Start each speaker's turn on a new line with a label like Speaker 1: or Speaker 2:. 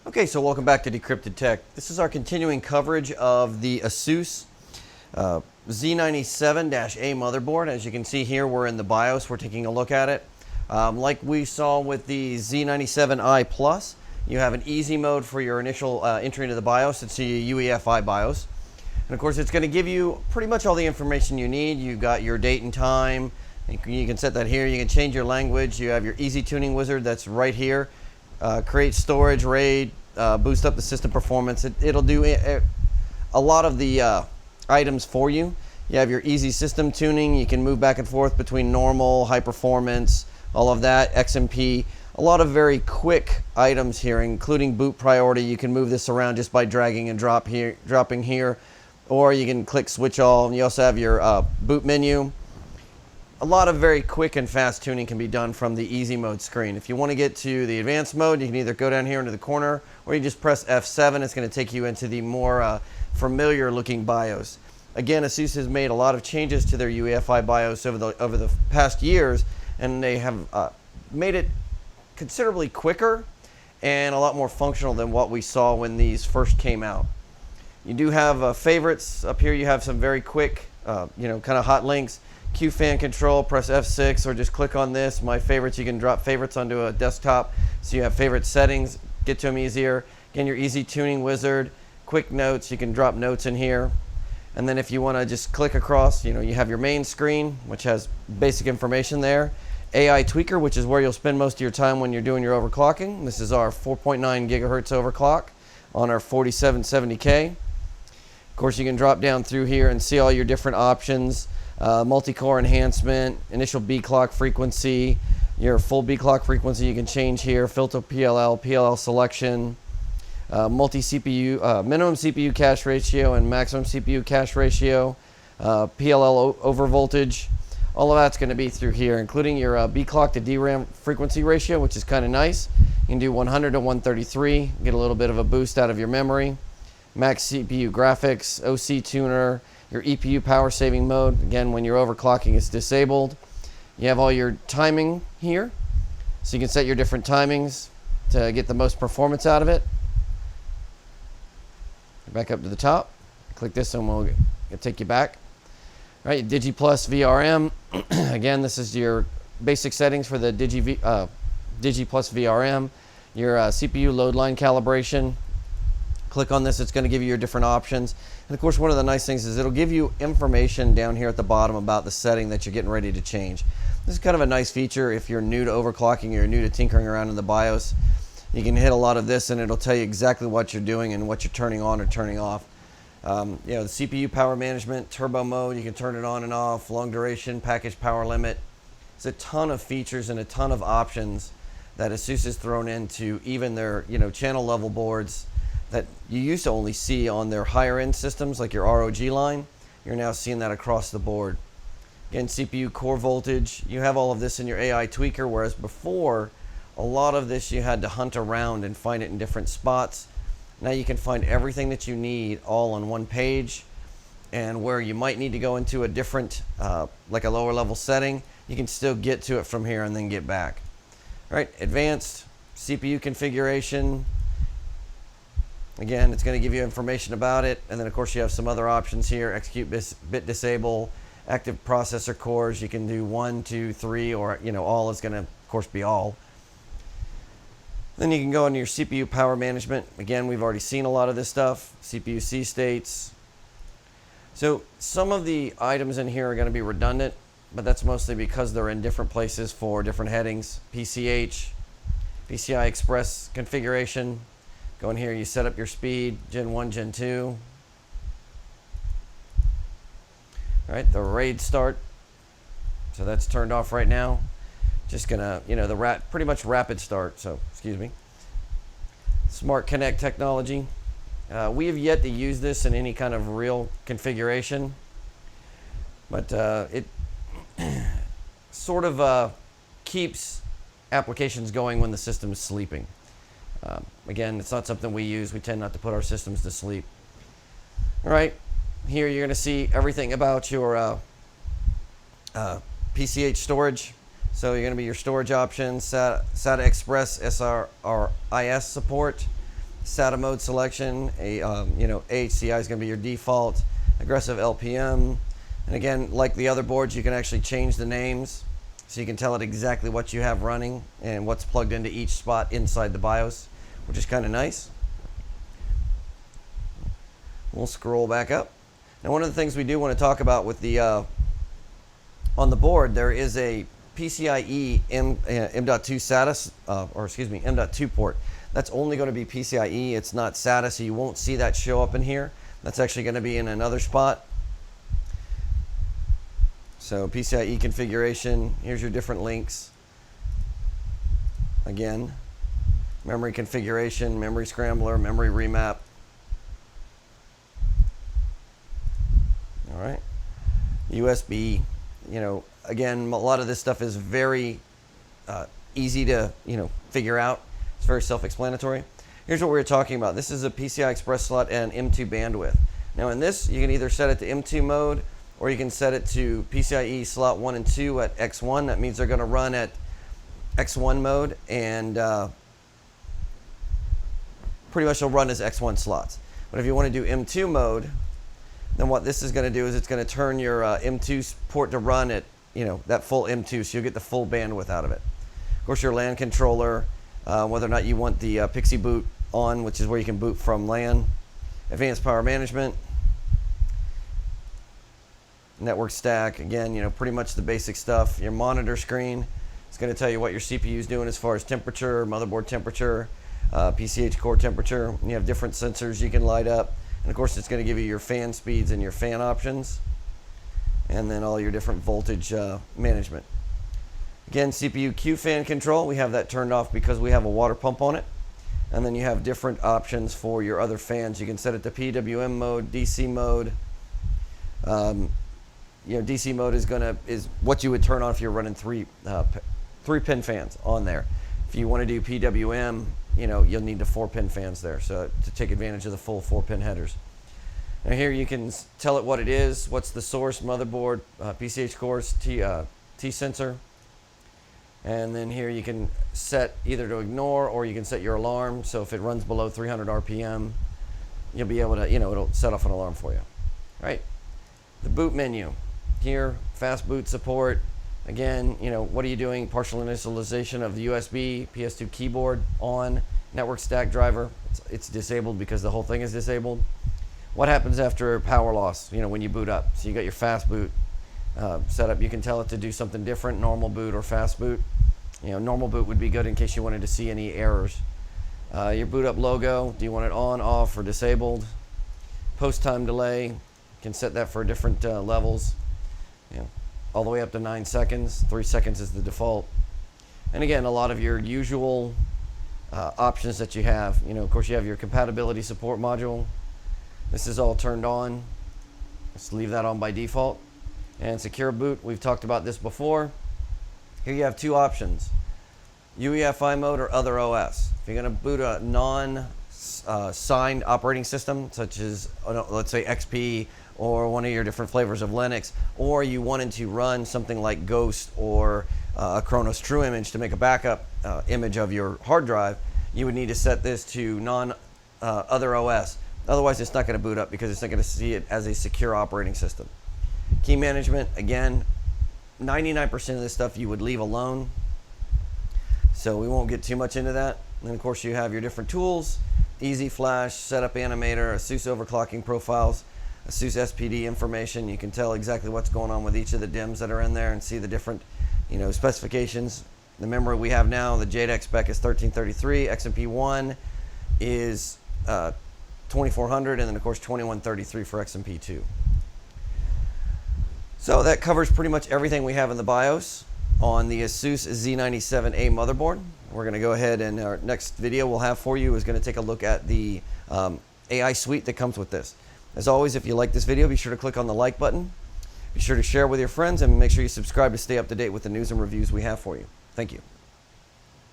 Speaker 1: Okay, so welcome back to Decrypted Tech. This is our continuing coverage of the Asus Z97-A motherboard. As you can see here, we're in the BIOS. We're taking a look at it. Like we saw with the Z97i Plus, you have an easy mode for your initial entry into the BIOS. It's a UEFI BIOS. And of course, it's going to give you pretty much all the information you need. You've got your date and time. You can set that here. You can change your language. You have your easy tuning wizard that's right here. Create storage, RAID, boost up the system performance. It'll do a lot of the items for you. You have your easy system tuning. You can move back and forth between normal, high performance, all of that, XMP. A lot of very quick items here, including boot priority. You can move this around just by dragging and dropping here, or you can click switch all. And you also have your boot menu. A lot of very quick and fast tuning can be done from the easy mode screen. If you want to get to the advanced mode, you can either go down here into the corner, or you just press F7. It's going to take you into the more familiar looking BIOS. Again, Asus has made a lot of changes to their UEFI BIOS over the past years, and they have made it considerably quicker and a lot more functional than what we saw when these first came out. You do have favorites. Up here you have some very quick, kind of hot links. Q fan control, press F6, or just click on this. My favorites, you can drop favorites onto a desktop, so you have favorite settings, get to them easier. Again, your easy tuning wizard, quick notes, you can drop notes in here. And then if you want to just click across, you have your main screen, which has basic information there. AI tweaker, which is where you'll spend most of your time when you're doing your overclocking. This is our 4.9 gigahertz overclock on our 4770K. Of course, you can drop down through here and see all your different options. Multi-core enhancement, initial B clock frequency, your full B clock frequency you can change here, filter PLL selection, multi-CPU, minimum CPU cache ratio and maximum CPU cache ratio, PLL over voltage. All of that's going to be through here, including your B clock to DRAM frequency ratio, which is kind of nice. You can do 100 to 133, get a little bit of a boost out of your memory. Max CPU graphics, OC tuner, your EPU power saving mode. Again, when you're overclocking, it's disabled. You have all your timing here, so you can set your different timings to get the most performance out of it. Back up to the top, click this and we'll take you back. All right, Digi Plus VRM. Again, this is your basic settings for the Digi Plus VRM. Your CPU load line calibration. Click on this, it's going to give you your different options. And of course, one of the nice things is it'll give you information down here at the bottom about the setting that you're getting ready to change. This is kind of a nice feature if you're new to overclocking or you're new to tinkering around in the BIOS. You can hit a lot of this and it'll tell you exactly what you're doing and what you're turning on or turning off. The CPU power management, turbo mode, you can turn it on and off, long duration, package power limit. There's a ton of features and a ton of options that Asus has thrown into even their channel level boards that you used to only see on their higher end systems like your ROG line. You're now seeing that across the board. Again, CPU core voltage, you have all of this in your AI tweaker, whereas before, a lot of this you had to hunt around and find it in different spots. Now you can find everything that you need all on one page, and where you might need to go into a different, like a lower level setting, you can still get to it from here and then get back. All right, advanced CPU configuration. Again, it's going to give you information about it, and then of course you have some other options here. Execute bit disable, active processor cores. You can do 1, 2, 3, or all is going to of course be all. Then you can go into your CPU power management. Again, we've already seen a lot of this stuff. CPU C states. So some of the items in here are going to be redundant, but that's mostly because they're in different places for different headings. PCI Express configuration. Go in here, you set up your speed, Gen 1, Gen 2. All right, the RAID start. So that's turned off right now. Just gonna, pretty much rapid start, so excuse me. Smart Connect technology. We have yet to use this in any kind of real configuration, but it sort of keeps applications going when the system is sleeping. Again, it's not something we use. We tend not to put our systems to sleep. All right, here you're going to see everything about your PCH storage. So you're going to be your storage options, SATA Express SRIS support. SATA mode selection. AHCI is going to be your default. Aggressive LPM. And again, like the other boards, you can actually change the names so you can tell it exactly what you have running and what's plugged into each spot inside the BIOS, which is kind of nice. We'll scroll back up. Now, one of the things we do want to talk about with the on the board, there is a PCIe M.2 SATA, M.2 port. That's only going to be PCIe. It's not SATA, so you won't see that show up in here. That's actually going to be in another spot. So PCIe configuration, here's your different links. Again, memory configuration, memory scrambler, memory remap. All right. USB, again, a lot of this stuff is very easy to, figure out. It's very self-explanatory. Here's what we were talking about. This is a PCI Express slot and M.2 bandwidth. Now in this, you can either set it to M.2 mode or you can set it to PCIe slot 1 and 2 at X1. That means they're going to run at X1 mode, and pretty much they'll run as X1 slots. But if you want to do M.2 mode, then what this is going to do is it's going to turn your M.2 port to run at that full M.2, so you'll get the full bandwidth out of it. Of course, your LAN controller, whether or not you want the Pixie boot on, which is where you can boot from LAN. Advanced power management. Network stack, again, pretty much the basic stuff. Your monitor screen, it's going to tell you what your CPU is doing as far as temperature, motherboard temperature, PCH core temperature. You have different sensors you can light up. And of course, it's going to give you your fan speeds and your fan options. And then all your different voltage management. Again, CPU Q fan control, we have that turned off because we have a water pump on it. And then you have different options for your other fans. You can set it to PWM mode, DC mode. DC mode is what you would turn on if you're running three pin fans on there. If you want to do PWM, you'll need the 4-pin fans there, so to take advantage of the full 4-pin headers. Now here you can tell it what it is, what's the source, motherboard, PCH cores, T sensor. And then here you can set either to ignore or you can set your alarm. So if it runs below 300 RPM, you'll be able to, it'll set off an alarm for you. All right. The boot menu. Here, fast boot support. Again, what are you doing? Partial initialization of the USB, PS2 keyboard on, network stack driver. It's disabled because the whole thing is disabled. What happens after power loss, when you boot up? So you got your fast boot setup. You can tell it to do something different, normal boot or fast boot. Normal boot would be good in case you wanted to see any errors. Your boot up logo, do you want it on, off, or disabled? Post time delay, you can set that for different levels. All the way up to 9 seconds. 3 seconds is the default. And again, a lot of your usual options that you have. Of course, you have your compatibility support module. This is all turned on. Let's leave that on by default. And secure boot, we've talked about this before. Here you have two options, UEFI mode or other OS. If you're going to boot a non-signed operating system, such as, let's say, XP or one of your different flavors of Linux, or you wanted to run something like Ghost or a Kronos True Image to make a backup image of your hard drive, you would need to set this to non-other OS. Otherwise, it's not going to boot up because it's not going to see it as a secure operating system. Key management, again, 99% of this stuff you would leave alone. So we won't get too much into that. And then of course you have your different tools, Easy Flash, Setup Animator, Asus overclocking profiles, Asus SPD information. You can tell exactly what's going on with each of the DIMMs that are in there and see the different specifications. The memory we have now, the JEDEC spec is 1333, XMP1 is 2400, and then of course 2133 for XMP2. So that covers pretty much everything we have in the BIOS on the Asus Z97A motherboard. We're going to go ahead, and our next video we'll have for you is going to take a look at the AI suite that comes with this. As always, if you like this video, be sure to click on the like button. Be sure to share with your friends and make sure you subscribe to stay up to date with the news and reviews we have for you. Thank you.